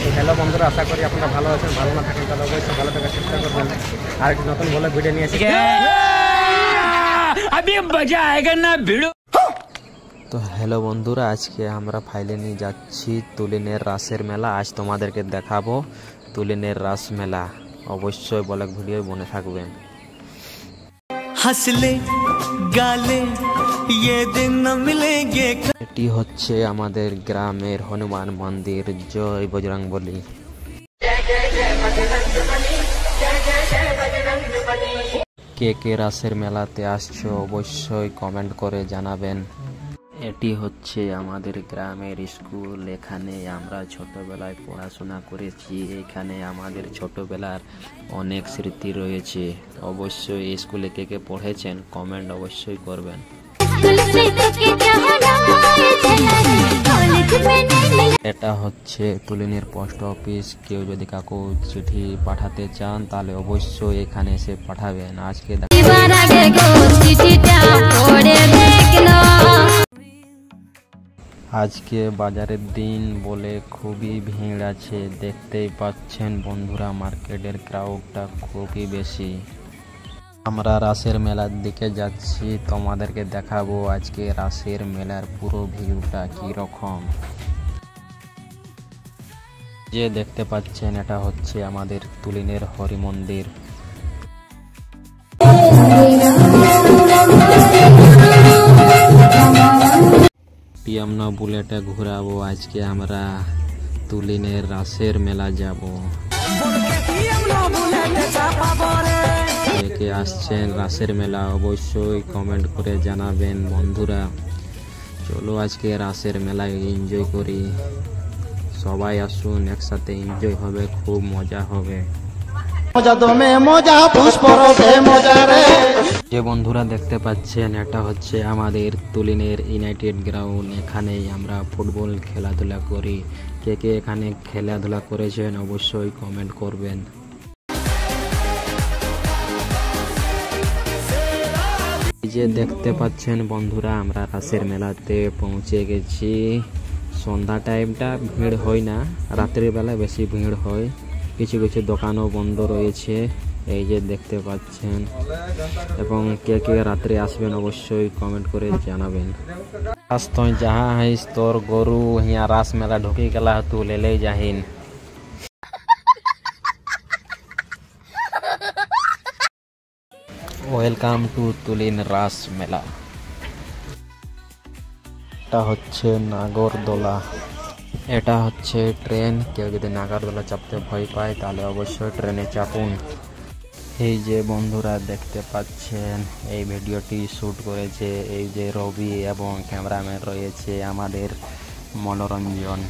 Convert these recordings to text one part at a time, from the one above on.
তো হ্যালো বন্ধুরা, আশা করি আপনারা ভালো আছেন। ভালো না থাকেন তাহলে অবশ্যই ভালো থাকার চেষ্টা করবেন। আর একটি নতুন ভালো ভিডিও নিয়ে এসেছি। তো হ্যালো বন্ধুরা, আজকে আমরা ফাইলে নিয়ে যাচ্ছি তুলিনের রাসের মেলা। আজ তোমাদেরকে দেখাবো তুলিনের রাস মেলা। অবশ্যই ব্লগ ভিডিও বনে থাকবেন। হাসলে গালে ये दिन न मिलेंगे। এটি হচ্ছে আমাদের গ্রামের হনুমান মন্দির। জয় বজরংবলী। কে কে রাসের মেলাতে আসছো অবশ্যই কমেন্ট করে জানাবেন। এটি হচ্ছে আমাদের গ্রামের স্কুল। এখানে আমরা ছোটবেলায় পড়াশোনা করেছি। এখানে আমাদের ছোটবেলার অনেক স্মৃতি রয়েছে। অবশ্যই স্কুলে কে কে পড়েছেন কমেন্ট অবশ্যই করবেন। এটা হচ্ছে তুলিনের পোস্ট অফিস। কেউ যদি কাকু চিঠি পাঠাতে চান তাহলে অবশ্যই এখানে এসে পাঠাবেন। আজকে বাজারের দিন বলে খুবই ভিড় আছে। দেখতেই পাচ্ছেন বন্ধুরা, মার্কেটের ক্রাউডটা খুবই বেশি। আমরা রাসের মেলার দিকে যাচ্ছি, তোমাদেরকে দেখাবো আজকে রাসের মেলার পুরো ভিউটা কি রকম। যে দেখতে পাচ্ছেন এটা হচ্ছে আমাদের তুলিনের হরি মন্দির। আমরা বুলেটে ঘুরাবো। আজকে আমরা তুলিনের রাসের মেলা যাব। কে আসছেন রাসের মেলা অবশ্যই কমেন্ট করে জানাবেন বন্ধুরা। চলো আজকে রাসের মেলায় এনজয় করি। সবাই আসুন, একসাথে এনজয় হবে, খুব মজা হবে। যে বন্ধুরা দেখতে পাচ্ছেন এটা হচ্ছে আমাদের তুলিনের ইউনাইটেড গ্রাউন্ড। এখানেই আমরা ফুটবল খেলাধুলা করি। কে কে এখানে খেলাধুলা করেছেন অবশ্যই কমেন্ট করবেন। যে দেখতে পাচ্ছেন বন্ধুরা, আমরা রাসের মেলাতে পৌঁছে গেছি। সন্ধ্যা টাইমটা ভিড় হয় না, রাতের বেলা বেশি ভিড় হয়। কিছু কিছু দোকানও বন্ধ রয়েছে, এই যে দেখতে পাচ্ছেন। এবং কে কে রাত্রে আসবেন অবশ্যই কমেন্ট করে জানাবেন। রাস্তায় যাহা হাইস তোর গরু হিয়া রাস মেলা ঢুকি গেলা তু লেলেই যাহিন। ওয়েলকাম টু তুলিন রাস মেলা। এটা হচ্ছে নাগরদোলা। এটা হচ্ছে ট্রেন। কেউ যদি নাগরদোলা চাপতে ভয় পায় তাহলে অবশ্যই ট্রেনে চাপুন। এই যে বন্ধুরা দেখতে পাচ্ছেন, এই ভিডিওটি শ্যুট করেছে এই যে রবি এবং ক্যামেরাম্যান রয়েছে আমাদের মনোরঞ্জন।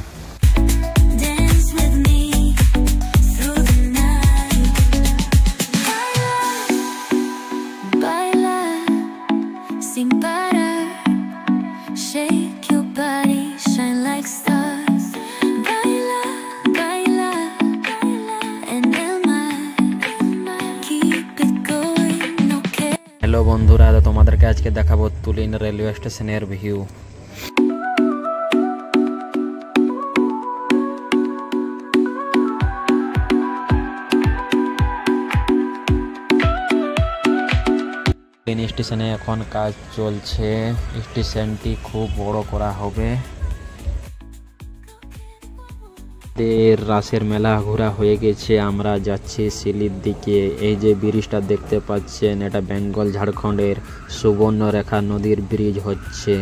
হ্যালো বন্ধুরা, তোমাদেরকে আজকে দেখাবো তুলিন রেলওয়ে স্টেশনের ভিউ। তুলিন স্টেশনে এখন কাজ চলছে। স্টেশনটি খুব বড় করা হবে। রাসের মেলা ঘোরা হয়ে গেছে, আমরা যাচ্ছি সিলির দিকে। এই যে ব্রিজটা দেখতে পাচ্ছেন এটা বেঙ্গল ঝাড়খণ্ডের সুবর্ণরেখা নদীর ব্রিজ হচ্ছে।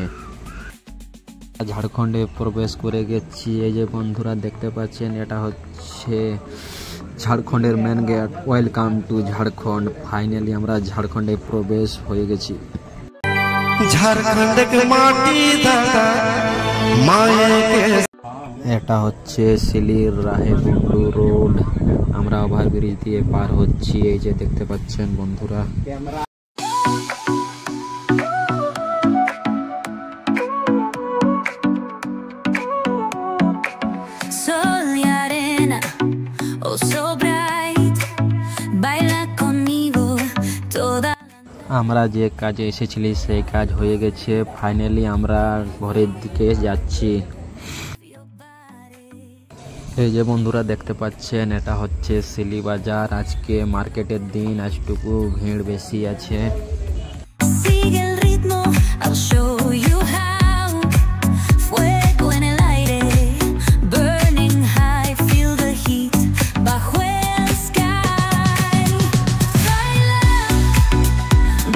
ঝাড়খণ্ডে প্রবেশ করে গেছি। এই যে বন্ধুরা দেখতে পাচ্ছেন এটা হচ্ছে ঝাড়খণ্ডের main gate. Welcome to Jharkhand. Finally আমরা ঝাড়খণ্ডে প্রবেশ হয়ে গেছি। এটা হচ্ছে সিলির রাহেবুন্ডু রোড। আমরা ওভারব্রিজ দিয়ে পার হচ্ছি। এই যে দেখতে পাচ্ছেন বন্ধুরা। আমরা যে কাজে এসেছিলি সেই কাজ হয়ে গেছে। ফাইনালি আমরা ঘরের দিকে যাচ্ছি। এই যে বন্ধুরা দেখতে পাচ্ছেন, এটা হচ্ছে সিলি বাজার। আজকে মার্কেটের দিন, আজটুকু ভিড় বেশি আছে। Sigue el ritmo, I'll show you how. Fuego en el aire, burning high, feel the heat bajo el sky. Baila,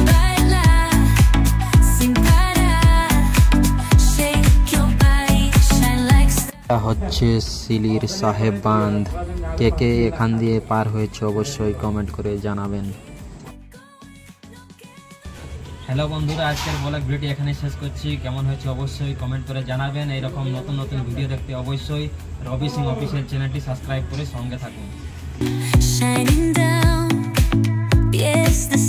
baila, sin parar. Shake your body, shine like stars. এটা হচ্ছে সিলির সাহেব বাঁধ। কে কে এখান দিয়ে পার হয়েছে অবশ্যই কমেন্ট করে জানাবেন। হ্যালো বন্ধুরা, আজকের ব্লগ ভিডিও এখানে শেষ করছি। কেমন হয়েছে অবশ্যই কমেন্ট করে জানাবেন। এইরকম নতুন নতুন ভিডিও দেখতে অবশ্যই রবি সিং অফিসিয়াল চ্যানেলটি সাবস্ক্রাইব করে সঙ্গে থাকুন। Shining down, yes, the